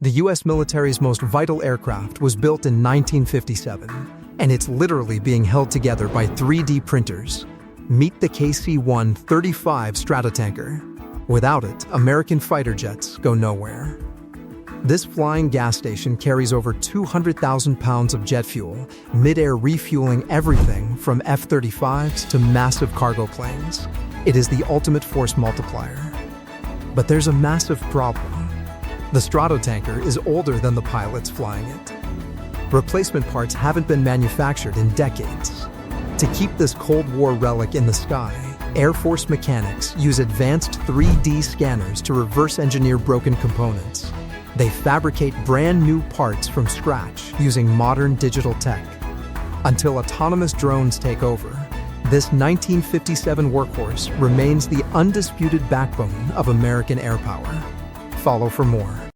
The US military's most vital aircraft was built in 1957, and it's literally being held together by 3D printers. Meet the KC-135 Stratotanker. Without it, American fighter jets go nowhere. This flying gas station carries over 200,000 pounds of jet fuel, mid-air refueling everything from F-35s to massive cargo planes. It is the ultimate force multiplier. But there's a massive problem. The Stratotanker is older than the pilots flying it. Replacement parts haven't been manufactured in decades. To keep this Cold War relic in the sky, Air Force mechanics use advanced 3D scanners to reverse engineer broken components. They fabricate brand new parts from scratch using modern digital tech. Until autonomous drones take over, this 1957 workhorse remains the undisputed backbone of American air power. Follow for more.